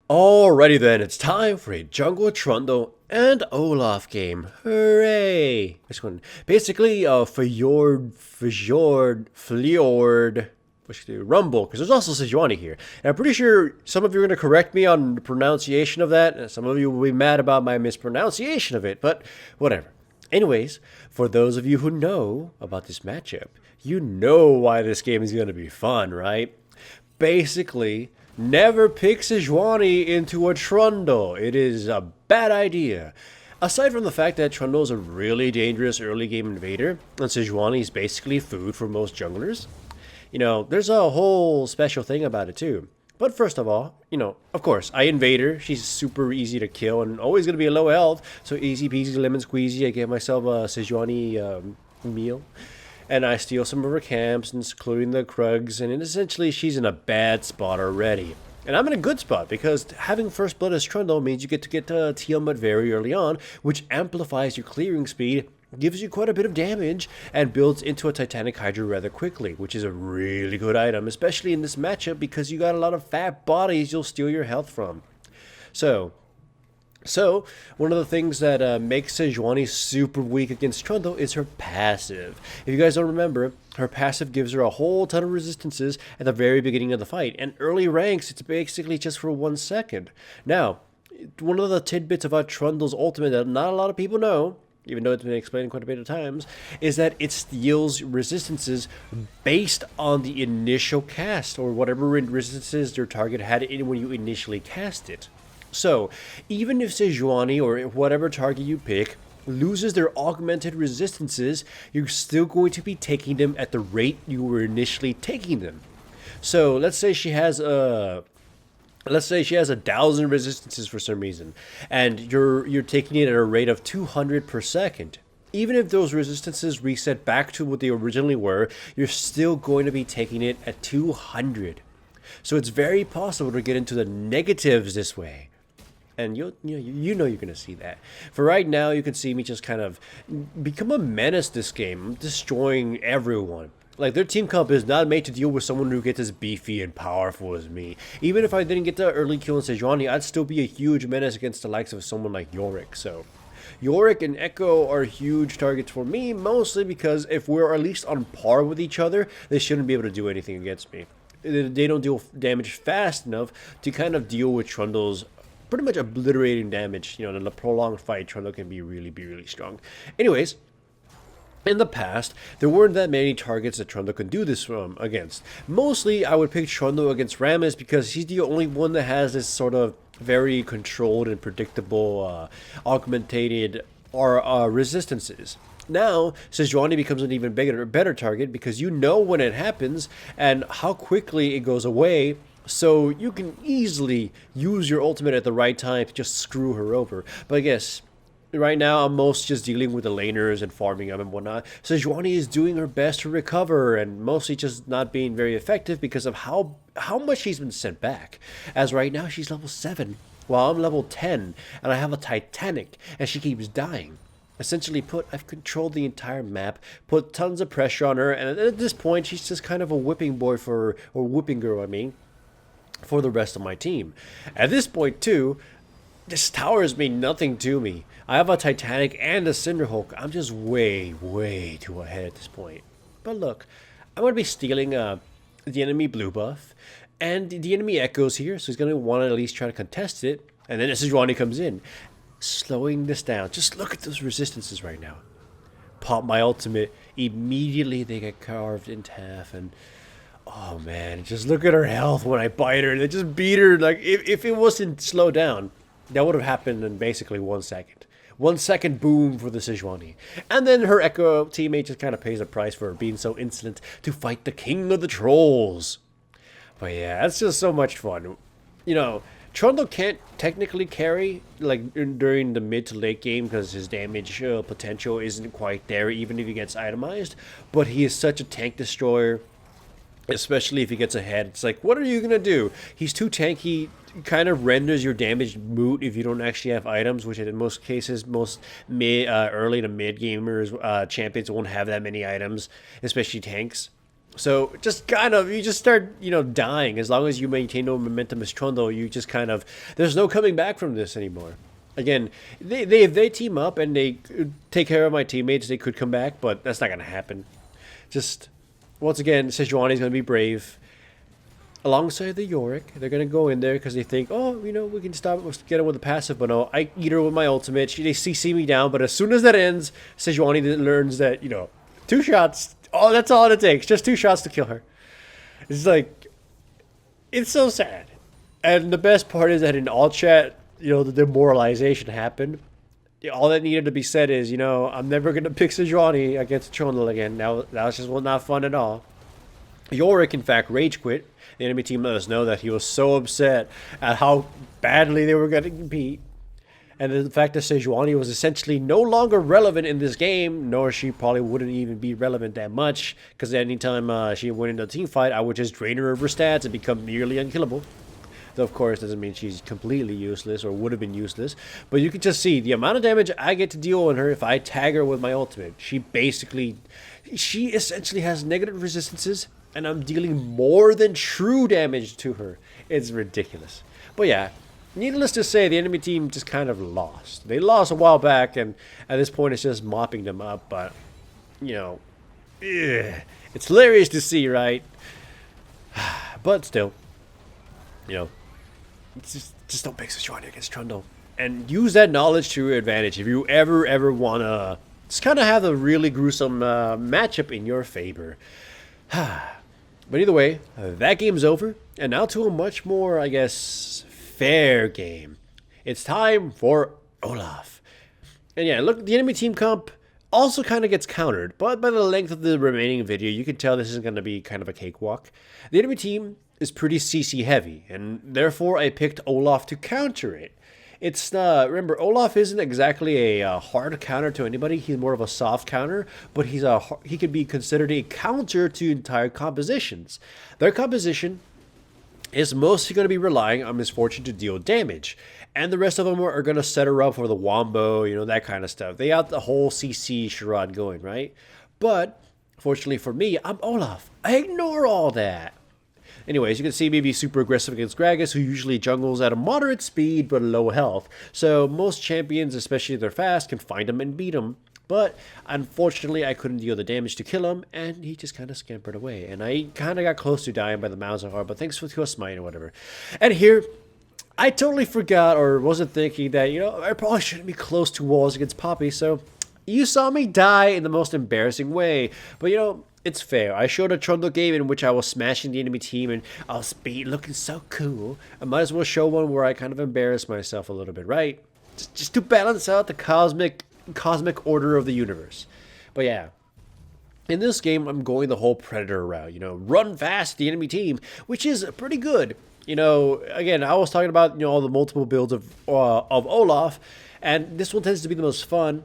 Alrighty then, it's time for a Jungle Trundle and Olaf game. Hooray! This one, basically, Fjord, Rumble, because there's also Sejuani here. And I'm pretty sure some of you are going to correct me on the pronunciation of that, and some of you will be mad about my mispronunciation of it, but whatever. Anyways, for those of you who know about this matchup, you know why this game is going to be fun, right? Basically, never pick Sejuani into a Trundle. It is a bad idea. Aside from the fact that Trundle is a really dangerous early game invader, and Sejuani is basically food for most junglers, there's a whole special thing about it too. But first of all, of course, I invade her. She's super easy to kill and always going to be a low health. So easy peasy lemon squeezy. I get myself a Sejuani meal. And I steal some of her camps, including the Krugs. And essentially, she's in a bad spot already. And I'm in a good spot because having First Blood as Trundle means you get to Tiamat very early on, which amplifies your clearing speed, gives you quite a bit of damage, and builds into a Titanic Hydra rather quickly, which is a really good item, especially in this matchup because you got a lot of fat bodies you'll steal your health from. So, one of the things that makes Sejuani super weak against Trundle is her passive. If you guys don't remember, her passive gives her a whole ton of resistances at the very beginning of the fight, and early ranks, it's basically just for 1 second. Now, one of the tidbits about Trundle's ultimate that not a lot of people know, even though it's been explained quite a bit of times, is that it steals resistances based on the initial cast, or whatever resistances your target had when you initially cast it. So, even if Sejuani or whatever target you pick loses their augmented resistances, you're still going to be taking them at the rate you were initially taking them. So, let's say she has 1,000 resistances for some reason, and you're taking it at a rate of 200 per second. Even if those resistances reset back to what they originally were, you're still going to be taking it at 200. So it's very possible to get into the negatives this way. And you're going to see that. For right now, you can see me just kind of become a menace this game. I'm destroying everyone. Like, their team comp is not made to deal with someone who gets as beefy and powerful as me. Even if I didn't get the early kill in Sejuani, I'd still be a huge menace against the likes of someone like Yorick. So, Yorick and Echo are huge targets for me, mostly because if we're at least on par with each other, they shouldn't be able to do anything against me. They don't deal damage fast enough to kind of deal with Trundle's pretty much obliterating damage. In a prolonged fight, Trundle can be really strong. Anyways, in the past, there weren't that many targets that Trundle could do this against. Mostly, I would pick Trundle against Rammus because he's the only one that has this sort of very controlled and predictable augmented resistances. Now, Sejuani becomes an even better target because you know when it happens and how quickly it goes away, so you can easily use your ultimate at the right time to just screw her over. But I guess right now I'm most just dealing with the laners and farming them and whatnot. Sejuani is doing her best to recover and mostly just not being very effective because of how much she's been sent back. As right now she's level 7 while I'm level 10 and I have a Titanic and she keeps dying. Essentially put, I've controlled the entire map, put tons of pressure on her, and at this point she's just kind of a whipping boy or whipping girl, for the rest of my team. At this point, too, this tower has made nothing to me. I have a Titanic and a Cinderhulk. I'm just way too ahead at this point. But look, I'm going to be stealing the enemy blue buff, and the enemy Echo's here, so he's going to want to at least try to contest it, and then Sejuani comes in, slowing this down. Just look at those resistances right now. Pop my ultimate, immediately they get carved in half, and oh man, just look at her health when I bite her. They just beat her. Like, if it wasn't slowed down, that would have happened in basically 1 second. 1 second boom for the Sejuani. And then her Echo teammate just kind of pays a price for being so insolent to fight the king of the trolls. But yeah, that's just so much fun. Trundle can't technically carry like during the mid to late game because his damage potential isn't quite there even if he gets itemized. But he is such a tank destroyer. Especially if he gets ahead. It's like, what are you going to do? He's too tanky, kind of renders your damage moot if you don't actually have items, which in most cases, most early to mid gamers, champions won't have that many items, especially tanks. So just kind of, you just start, dying. As long as you maintain no momentum as Trundle, you just kind of, there's no coming back from this anymore. Again, if they team up and they take care of my teammates, they could come back, but that's not going to happen. Just, once again, Sejuani's going to be brave. Alongside the Yorick, they're going to go in there because they think, oh, we can get him with a passive, but no, I eat her with my ultimate. They CC me down, but as soon as that ends, Sejuani learns that, 2 shots, oh, that's all it takes. Just 2 shots to kill her. It's like, it's so sad. And the best part is that in all chat, the demoralization happened. All that needed to be said is, I'm never going to pick Sejuani against Trundle again. Now, that was just not fun at all. Yorick, in fact, rage quit. The enemy team let us know that he was so upset at how badly they were getting beat. And the fact that Sejuani was essentially no longer relevant in this game, nor she probably wouldn't even be relevant that much, because anytime she went into a team fight, I would just drain her of her stats and become nearly unkillable. Though, of course, doesn't mean she's completely useless or would have been useless. But you can just see the amount of damage I get to deal on her if I tag her with my ultimate. She essentially has negative resistances, and I'm dealing more than true damage to her. It's ridiculous. But yeah, needless to say, the enemy team just kind of lost. They lost a while back, and at this point it's just mopping them up. But, it's hilarious to see, right? But still, just don't pick Sejuani against Trundle. And use that knowledge to your advantage if you ever want to just kind of have a really gruesome matchup in your favor. But either way, that game's over, and now to a much more, I guess, fair game. It's time for Olaf. And yeah, look, the enemy team comp also kind of gets countered, but by the length of the remaining video, you can tell this is going to be kind of a cakewalk. The enemy team is pretty CC heavy, and therefore I picked Olaf to counter it. It's remember, Olaf isn't exactly a hard counter to anybody. He's more of a soft counter, but he could be considered a counter to entire compositions. Their composition is mostly going to be relying on Misfortune to deal damage, and the rest of them are going to set her up for the wombo, that kind of stuff. They got the whole CC charade going, right? But fortunately for me, I'm Olaf. I ignore all that. Anyways, you can see me be super aggressive against Gragas, who usually jungles at a moderate speed but low health. So most champions, especially if they're fast, can find him and beat him. But unfortunately, I couldn't deal the damage to kill him, and he just kind of scampered away. And I kind of got close to dying by the Malzahar, but thanks to a smite or whatever. And here, I totally forgot or wasn't thinking that, I probably shouldn't be close to walls against Poppy. So you saw me die in the most embarrassing way. But, it's fair. I showed a Trundle game in which I was smashing the enemy team and I was looking so cool. I might as well show one where I kind of embarrass myself a little bit, right? Just to balance out the cosmic order of the universe. But yeah, in this game, I'm going the whole Predator route. Run fast the enemy team, which is pretty good. Again, I was talking about all the multiple builds of Olaf, and this one tends to be the most fun.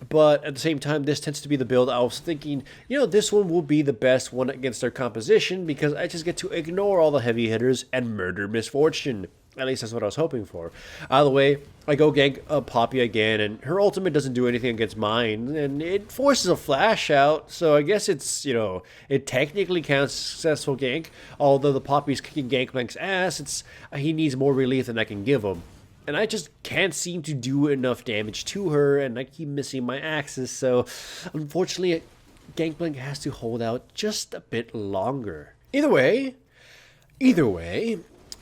But at the same time, this tends to be the build I was thinking, this one will be the best one against their composition because I just get to ignore all the heavy hitters and murder Misfortune. At least that's what I was hoping for. Either way, I go gank Poppy again, and her ultimate doesn't do anything against mine, and it forces a flash out, so I guess it's, it technically counts successful gank, although the Poppy's kicking Gangplank's ass, he needs more relief than I can give him. And I just can't seem to do enough damage to her, and I keep missing my axes, so unfortunately, Gangplank has to hold out just a bit longer. Either way,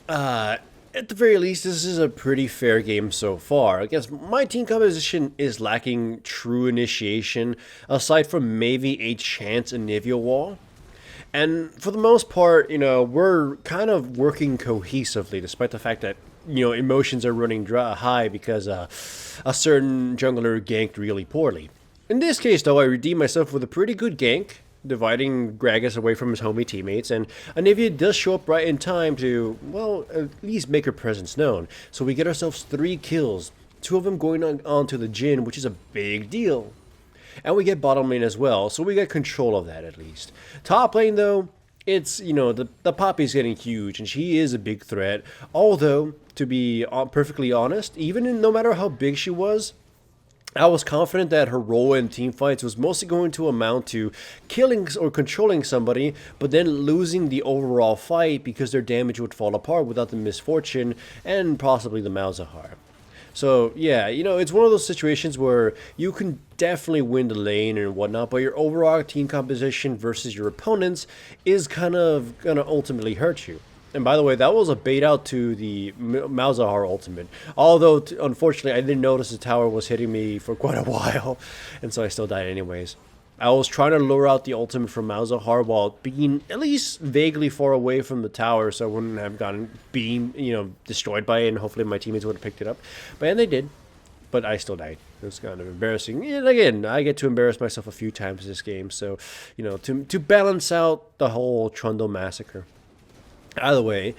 at the very least, this is a pretty fair game so far. I guess my team composition is lacking true initiation, aside from maybe a chance Anivia wall. And for the most part, we're kind of working cohesively, despite the fact that emotions are running high because a certain jungler ganked really poorly. In this case, though, I redeemed myself with a pretty good gank, dividing Gragas away from his homie teammates, and Anivia does show up right in time to, well, at least make her presence known. So we get ourselves 3 kills, 2 of them going on to the Jhin, which is a big deal. And we get bottom lane as well, so we get control of that at least. Top lane, though, it's, the Poppy's getting huge, and she is a big threat. Although, to be perfectly honest, no matter how big she was, I was confident that her role in team fights was mostly going to amount to killing or controlling somebody, but then losing the overall fight because their damage would fall apart without the misfortune and possibly the Malzahar. So yeah, it's one of those situations where you can definitely win the lane and whatnot, but your overall team composition versus your opponents is kind of gonna ultimately hurt you. And by the way, that was a bait out to the Malzahar ultimate. Although, unfortunately, I didn't notice the tower was hitting me for quite a while, and so I still died anyways. I was trying to lure out the ultimate from Malzahar while being at least vaguely far away from the tower, so I wouldn't have gotten destroyed by it, and hopefully my teammates would have picked it up. And they did, but I still died. It was kind of embarrassing. And again, I get to embarrass myself a few times this game, so to balance out the whole Trundle massacre. Either way,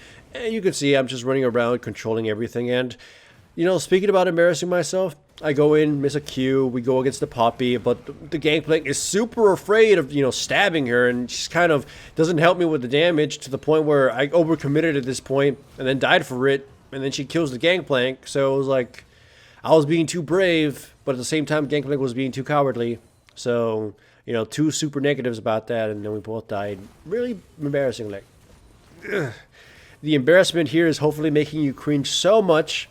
you can see I'm just running around controlling everything. And, speaking about embarrassing myself, I go in, miss a Q, we go against the Poppy, but the Gangplank is super afraid of, stabbing her, and she's kind of doesn't help me with the damage to the point where I overcommitted at this point and then died for it, and then she kills the Gangplank. So it was like I was being too brave, but at the same time, Gangplank was being too cowardly. So, two super negatives about that, and then we both died. Really embarrassing, the embarrassment here is hopefully making you cringe so much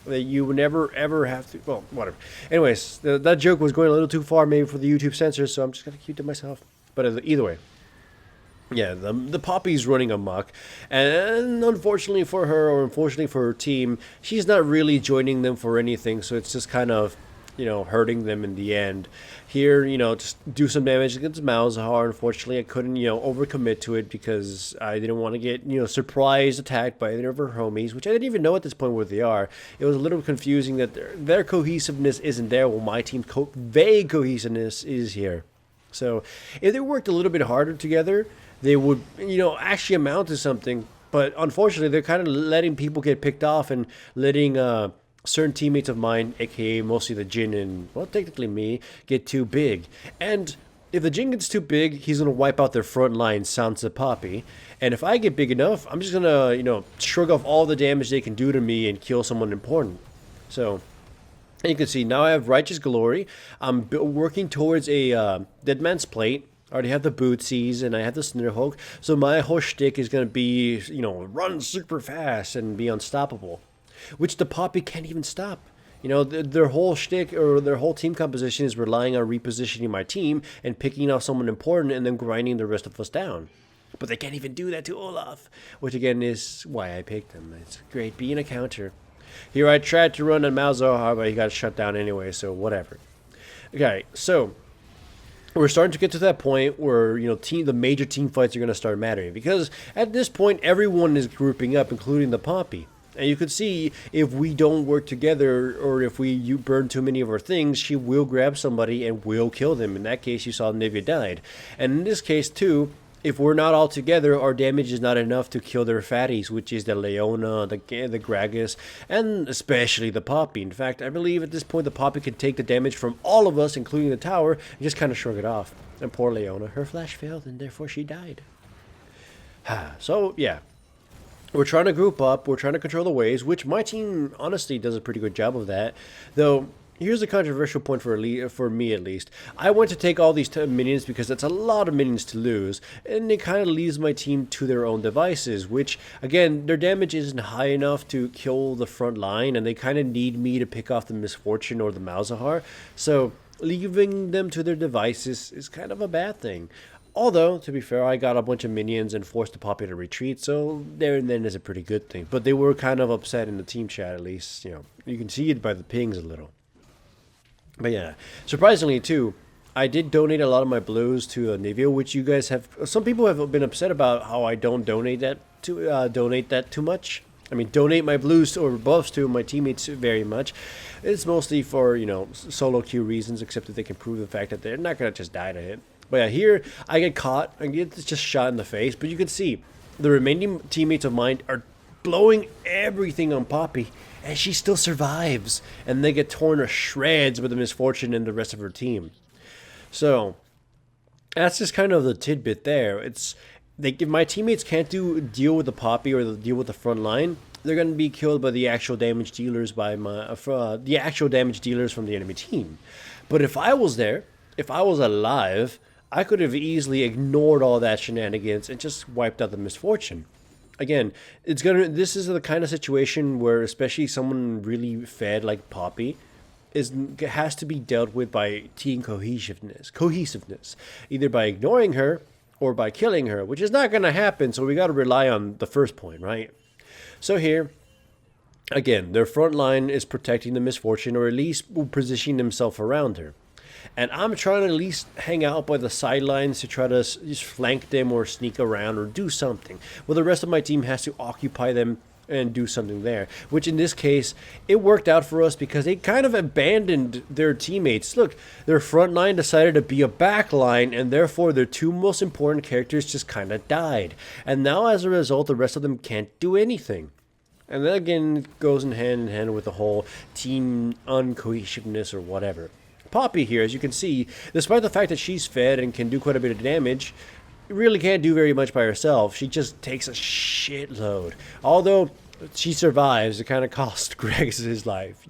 that you would never ever have to. Well, whatever. Anyways, that joke was going a little too far, maybe for the YouTube censors, so I'm just gonna keep it to myself. But either way, yeah, the Poppy's running amok, and unfortunately for her, or unfortunately for her team, she's not really joining them for anything. So it's just kind of hurting them in the end. Here, just do some damage against Malzahar. Unfortunately, I couldn't, overcommit to it because I didn't want to get, surprise attacked by either of her homies, which I didn't even know at this point where they are. It was a little confusing that their cohesiveness isn't there while my team's vague cohesiveness is here. So if they worked a little bit harder together, they would, actually amount to something. But unfortunately, they're kind of letting people get picked off and letting, certain teammates of mine, aka mostly the Jin and, well, technically me, get too big. And if the Jin gets too big, he's going to wipe out their front line, Sansa Poppy. And if I get big enough, I'm just going to, shrug off all the damage they can do to me and kill someone important. So, and you can see, now I have Righteous Glory. I'm working towards a Dead Man's Plate. I already have the Bootsies and I have the Snarhawk. So my whole shtick is going to be, run super fast and be unstoppable, which the Poppy can't even stop. Their whole shtick or their whole team composition is relying on repositioning my team and picking out someone important and then grinding the rest of us down. But they can't even do that to Olaf, which again is why I picked him. It's great being a counter. Here I tried to run a Malzahar, but he got shut down anyway, so whatever. Okay, so we're starting to get to that point where the major team fights are going to start mattering, because at this point everyone is grouping up, including the Poppy. And you could see if we don't work together or if you burn too many of our things, she will grab somebody and will kill them. In that case, you saw Nivea died. And in this case, too, if we're not all together, our damage is not enough to kill their fatties, which is the Leona, the Gragas, and especially the Poppy. In fact, I believe at this point the Poppy can take the damage from all of us, including the tower, and just kind of shrug it off. And poor Leona, her flash failed and therefore she died. So, yeah. We're trying to group up, we're trying to control the waves, which my team honestly does a pretty good job of that. Though, here's a controversial point for me at least. I want to take all these minions because that's a lot of minions to lose, and it kind of leaves my team to their own devices, which, again, their damage isn't high enough to kill the front line, and they kind of need me to pick off the Misfortune or the Malzahar. So, leaving them to their devices is kind of a bad thing. Although, to be fair, I got a bunch of minions and forced the Poppy to retreat, so there and then is a pretty good thing. But they were kind of upset in the team chat, at least. You can see it by the pings a little. But yeah, surprisingly too, I did donate a lot of my blues to Nivea, which you guys have. Some people have been upset about how I don't donate that too much. I mean, donate my blues or buffs to my teammates very much. It's mostly for solo queue reasons, except that they can prove the fact that they're not gonna just die to hit. But yeah, here I get caught, I get just shot in the face, but you can see the remaining teammates of mine are blowing everything on Poppy, and she still survives, and they get torn to shreds with the Misfortune and the rest of her team. So that's just kind of the tidbit there. If my teammates can't deal with the Poppy or deal with the front line, they're going to be killed by the actual damage dealers the actual damage dealers from the enemy team. But if I was there, if I was alive, I could have easily ignored all that shenanigans and just wiped out the misfortune. Again, this is the kind of situation where especially someone really fed like Poppy has to be dealt with by team cohesiveness, either by ignoring her or by killing her, which is not going to happen, so we got to rely on the first point, right? So here, again, their front line is protecting the misfortune, or at least positioning themselves around her. And I'm trying to at least hang out by the sidelines to try to just flank them or sneak around or do something. Well, the rest of my team has to occupy them and do something there, which in this case, it worked out for us because they kind of abandoned their teammates. Look, their front line decided to be a back line, and therefore their two most important characters just kind of died. And now as a result, the rest of them can't do anything. And that again goes hand in hand with the whole team uncohesiveness or whatever. Poppy here, as you can see, despite the fact that she's fed and can do quite a bit of damage, really can't do very much by herself. She just takes a shitload. Although she survives, it kind of cost Gregus his life.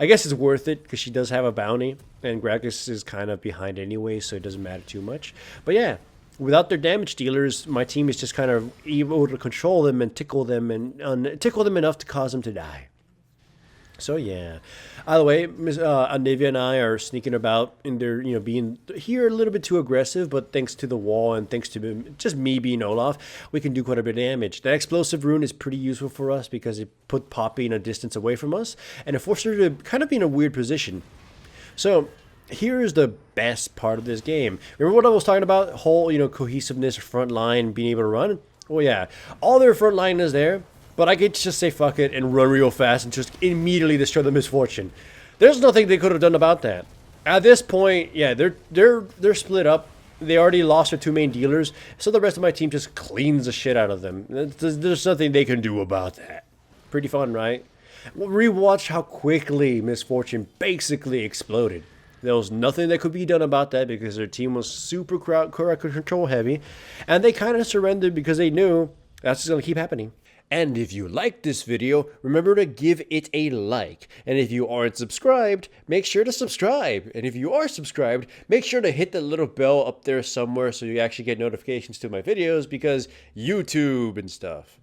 I guess it's worth it because she does have a bounty, and Gregus is kind of behind anyway, so it doesn't matter too much. But yeah, without their damage dealers, my team is just kind of able to control them and tickle them enough to cause them to die. So yeah. Either way, Anivia and I are sneaking about in there, being here a little bit too aggressive, but thanks to the wall and thanks to just me being Olaf, we can do quite a bit of damage. That explosive rune is pretty useful for us because it put Poppy in a distance away from us, and it forced her to kind of be in a weird position. So here is the best part of this game. Remember what I was talking about? Whole, cohesiveness, front line, being able to run? Well, yeah. All their front line is there. But I get to just say fuck it and run real fast and just immediately destroy the misfortune. There's nothing they could have done about that. At this point, yeah, they're split up. They already lost their two main dealers, so the rest of my team just cleans the shit out of them. There's nothing they can do about that. Pretty fun, right? Rewatch how quickly misfortune basically exploded. There was nothing that could be done about that because their team was super crowd control heavy, and they kind of surrendered because they knew that's just going to keep happening. And if you liked this video, remember to give it a like. And if you aren't subscribed, make sure to subscribe. And if you are subscribed, make sure to hit the little bell up there somewhere so you actually get notifications to my videos because YouTube and stuff.